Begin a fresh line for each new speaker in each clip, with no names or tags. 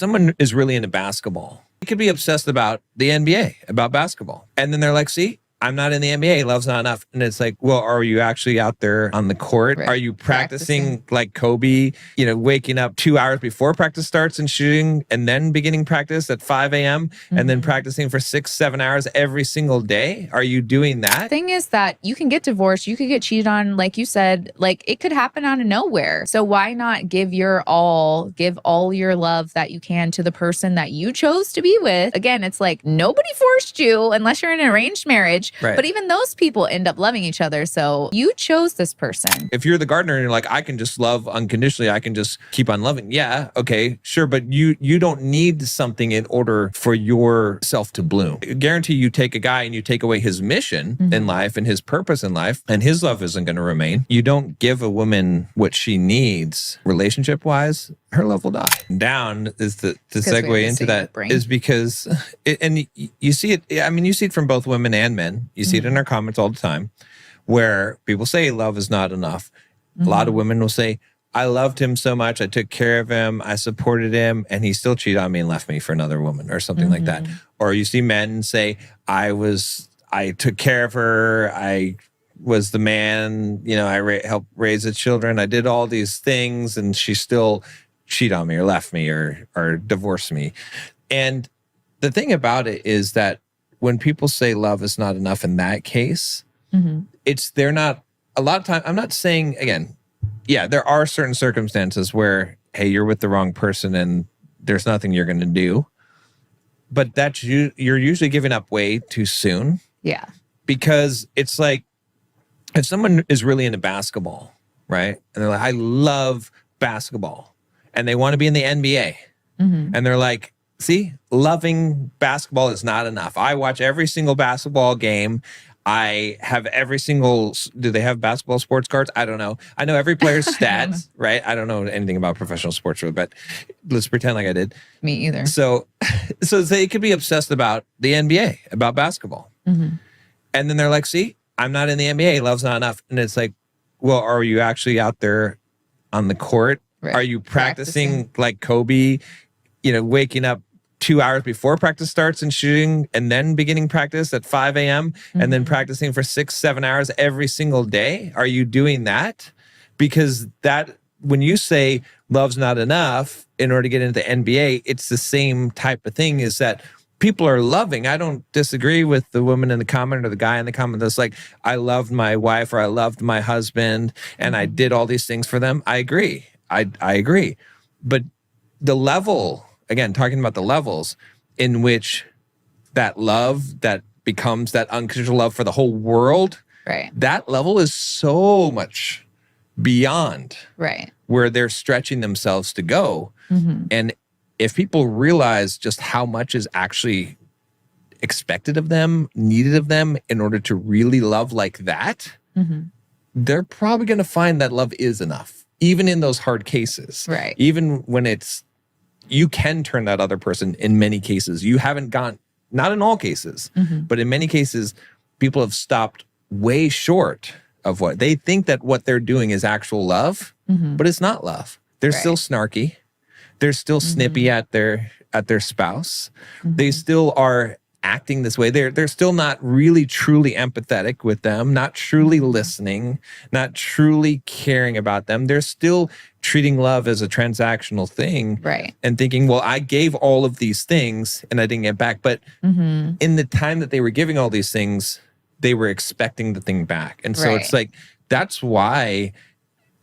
Someone is really into basketball. They could be obsessed about the NBA, about basketball. And then they're like, see, I'm not in the NBA. Love's not enough. And it's like, well, are you actually out there on the court?
Right.
Are you practicing like Kobe, waking up 2 hours before practice starts and shooting and then beginning practice at 5 a.m. and then practicing for 6-7 hours every single day? Are you doing that?
Thing is that you can get divorced, you could get cheated on, like you said, like it could happen out of nowhere. So why not give all your love that you can to the person that you chose to be with? Again, it's like nobody forced you unless you're in an arranged marriage.
Right.
But even those people end up loving each other. So you chose this person.
If you're the gardener and you're like, I can just love unconditionally, I can just keep on loving. Yeah, okay, sure. But you don't need something in order for yourself to bloom. I guarantee you take a guy and you take away his mission in life and his purpose in life, and his love isn't going to remain. You don't give a woman what she needs relationship-wise, her love will die. Down is the segue into that is because, and you see it, I mean, you see it from both women and men. You see it in our comments all the time where people say love is not enough. A lot of women will say, I loved him so much. I took care of him. I supported him, and he still cheated on me and left me for another woman or something like that. Or you see men say, I took care of her. I was the man, I helped raise the children. I did all these things, and she still cheated on me or left me or divorced me. And the thing about it is that when people say love is not enough in that case, they're not, a lot of time, I'm not saying, again, yeah, there are certain circumstances where, hey, you're with the wrong person and there's nothing you're going to do. But you're usually giving up way too soon.
Yeah.
Because it's like, if someone is really into basketball, right? And they're like, I love basketball. And they want to be in the NBA. And they're like, see, loving basketball is not enough. I watch every single basketball game. I have do they have basketball sports cards? I don't know. I know every player's stats, right? I don't know anything about professional sports, but let's pretend like I did.
Me either.
So they could be obsessed about the NBA, about basketball. And then they're like, see, I'm not in the NBA. Love's not enough. And it's like, well, are you actually out there on the court? Right. Are you practicing like Kobe, waking up 2 hours before practice starts and shooting and then beginning practice at 5 a.m. and then practicing for 6-7 hours every single day? Are you doing that? Because when you say love's not enough in order to get into the NBA, it's the same type of thing, is that people are loving. I don't disagree with the woman in the comment or the guy in the comment that's like, I loved my wife or I loved my husband and I did all these things for them. I agree. I agree. But the level, again, talking about the levels in which that love that becomes that unconditional love for the whole world,
right?
That level is so much beyond where they're stretching themselves to go. And if people realize just how much is actually expected of them, needed of them in order to really love like that, they're probably going to find that love is enough, even in those hard cases.
Right.
Even when you can turn that other person in many cases. You haven't gone, not in all cases, but in many cases, people have stopped way short of what they think that what they're doing is actual love, but it's not love. They're still snarky. They're still snippy at their spouse. They still are acting this way. They're still not really truly empathetic with them, not truly listening, not truly caring about them. They're still treating love as a transactional thing,
right? And
thinking, well, I gave all of these things and I didn't get back. But in the time that they were giving all these things, they were expecting the thing back. And so it's like, that's why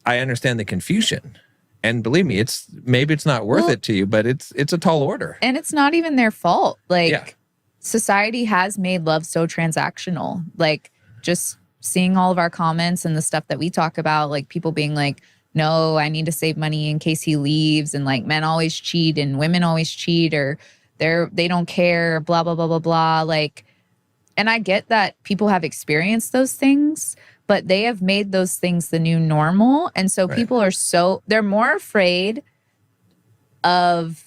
I understand the confusion. And believe me, maybe it's not worth it to you, but it's a tall order.
And it's not even their fault. Society has made love so transactional. Like, just seeing all of our comments and the stuff that we talk about, like people being like, no, I need to save money in case he leaves. And like, men always cheat and women always cheat, or they don't care, blah, blah, blah, blah, blah. Like, and I get that people have experienced those things, but they have made those things the new normal. And so people are they're more afraid of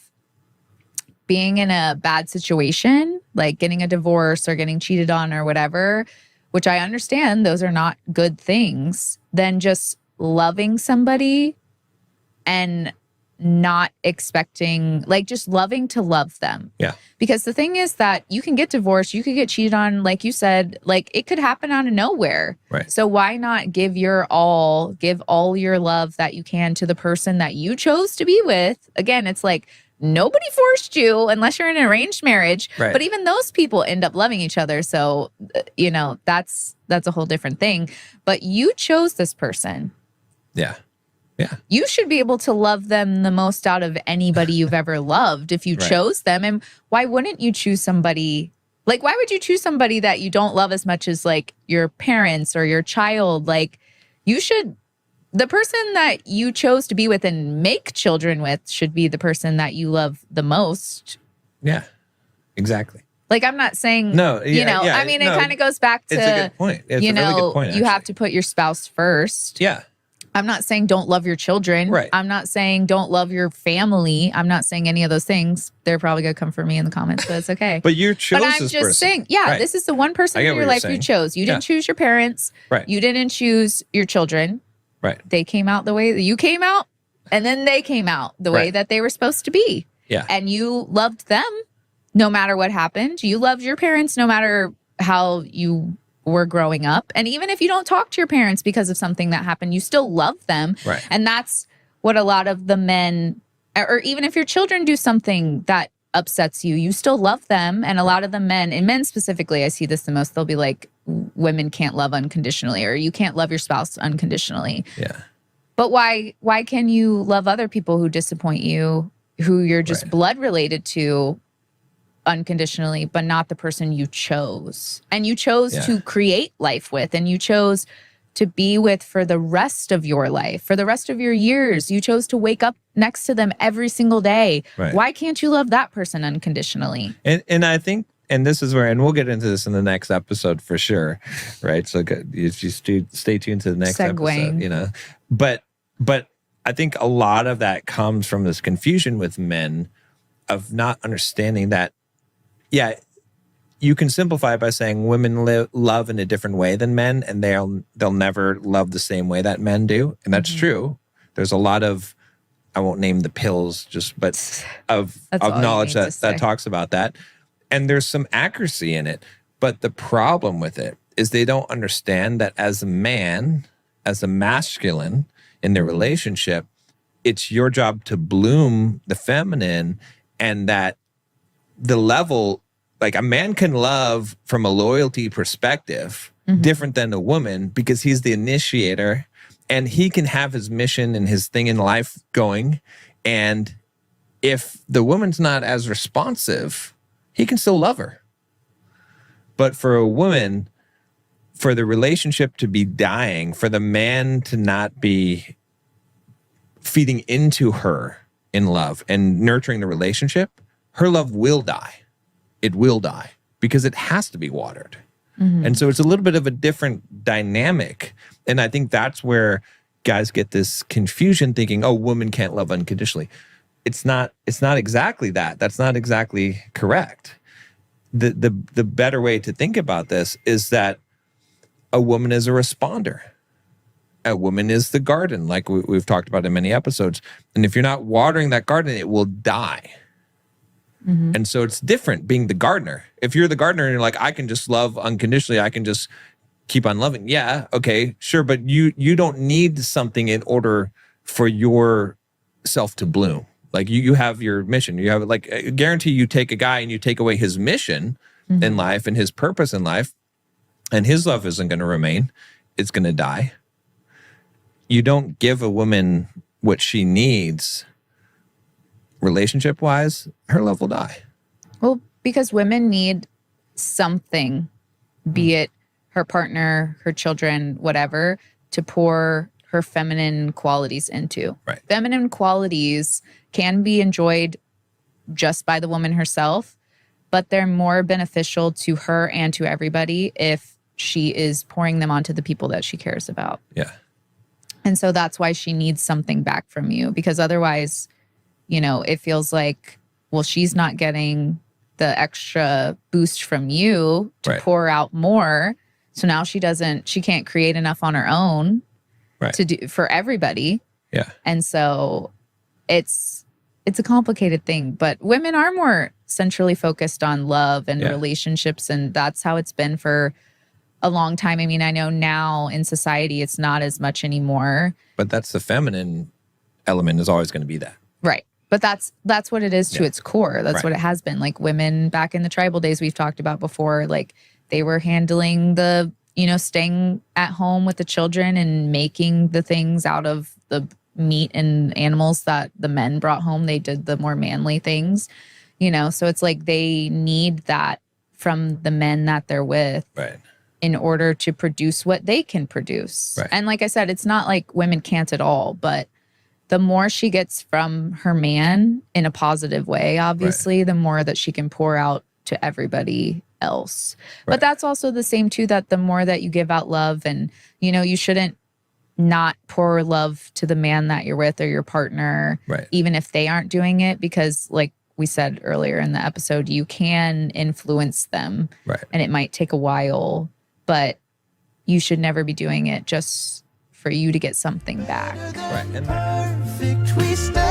being in a bad situation, like getting a divorce or getting cheated on or whatever, which I understand those are not good things, than just loving somebody and not expecting, like just loving to love them.
Yeah.
Because the thing is that you can get divorced, you could get cheated on, like you said, like it could happen out of nowhere.
Right.
So why not give all your love that you can to the person that you chose to be with? Again, it's like nobody forced you unless you're in an arranged marriage.
Right.
But even those people end up loving each other. So, that's a whole different thing. But you chose this person.
Yeah. Yeah.
You should be able to love them the most out of anybody you've ever loved if you chose them. And why wouldn't you choose somebody? Like, why would you choose somebody that you don't love as much as like your parents or your child? Like, the person that you chose to be with and make children with should be the person that you love the most.
Yeah, exactly.
Like, I'm not saying,
no,
I mean, it kind of goes back to,
it's a good point. It's a really good point,
you have to put your spouse first.
Yeah.
I'm not saying don't love your children.
Right.
I'm not saying don't love your family. I'm not saying any of those things. They're probably going to come for me in the comments, but it's okay.
But you chose
this person. But I'm just saying, this is the one person in your life you chose. You didn't choose your parents.
Right.
You didn't choose your children.
Right.
They came out the way that you came out, and then they came out the way that they were supposed to be.
Yeah.
And you loved them no matter what happened. You loved your parents no matter how you were growing up. And even if you don't talk to your parents because of something that happened, you still love them.
Right.
And that's what a lot of the men, or even if your children do something that upsets you, you still love them. And a lot of the men, and men specifically, I see this the most, they'll be like, women can't love unconditionally, or you can't love your spouse unconditionally.
Yeah.
But why can you love other people who disappoint you, who you're just blood related to unconditionally, but not the person you chose? And you chose to create life with, and you chose to be with for the rest of your life, for the rest of your years. You chose to wake up next to them every single day.
Right.
Why can't you love that person unconditionally?
And I think, and this is where, and we'll get into this in the next episode for sure, right? So you just stay tuned to the next episode, But I think a lot of that comes from this confusion with men of not understanding that, you can simplify it by saying women love in a different way than men, and they'll never love the same way that men do. And that's true. There's a lot of, I won't name the pills, but of knowledge that talks about that. And there's some accuracy in it. But the problem with it is they don't understand that as a man, as a masculine in their relationship, it's your job to bloom the feminine, and that the level, like a man can love from a loyalty perspective different than a woman, because he's the initiator and he can have his mission and his thing in life going. And if the woman's not as responsive, he can still love her. But for a woman, for the relationship to be dying, for the man to not be feeding into her in love and nurturing the relationship, her love will die. It will die because it has to be watered. And so it's a little bit of a different dynamic. And I think that's where guys get this confusion thinking, oh, women can't love unconditionally. It's not exactly that. That's not exactly correct. The better way to think about this is that a woman is a responder. A woman is the garden, like we've talked about in many episodes. And if you're not watering that garden, it will die. And so it's different being the gardener. If you're the gardener and you're like, I can just love unconditionally, I can just keep on loving. Yeah, okay, sure. But you don't need something in order for yourself to bloom. Like you have your mission. You have, like, I guarantee you take a guy and you take away his mission in life and his purpose in life, and his love isn't going to remain. It's going to die. You don't give a woman what she needs relationship-wise, her love will die. Well,
because women need something, be it her partner, her children, whatever, to pour her feminine qualities into.
Right.
Feminine qualities can be enjoyed just by the woman herself, but they're more beneficial to her and to everybody if she is pouring them onto the people that she cares about.
Yeah.
And so that's why she needs something back from you, because otherwise, it feels like, well, she's not getting the extra boost from you to pour out more. So now she can't create enough on her own to do for everybody.
Yeah.
And so it's a complicated thing, but women are more centrally focused on love and relationships, and that's how it's been for a long time. I mean, I know now in society it's not as much anymore.
But that's the feminine element is always going to be that.
Right. But that's what it is to its core. That's what it has been. Like women back in the tribal days we've talked about before, like they were handling the, staying at home with the children and making the things out of the meat and animals that the men brought home. They did the more manly things, so it's like they need that from the men that they're with in order to produce what they can produce. And like I said, it's not like women can't at all, but the more she gets from her man in a positive way, obviously, the more that she can pour out to everybody else. But that's also the same too, that the more that you give out love, and you shouldn't not pour love to the man that you're with or your partner, even if they aren't doing it, because like we said earlier in the episode, you can influence them and it might take a while, but you should never be doing it just for you to get something back.
Perfect, we stand.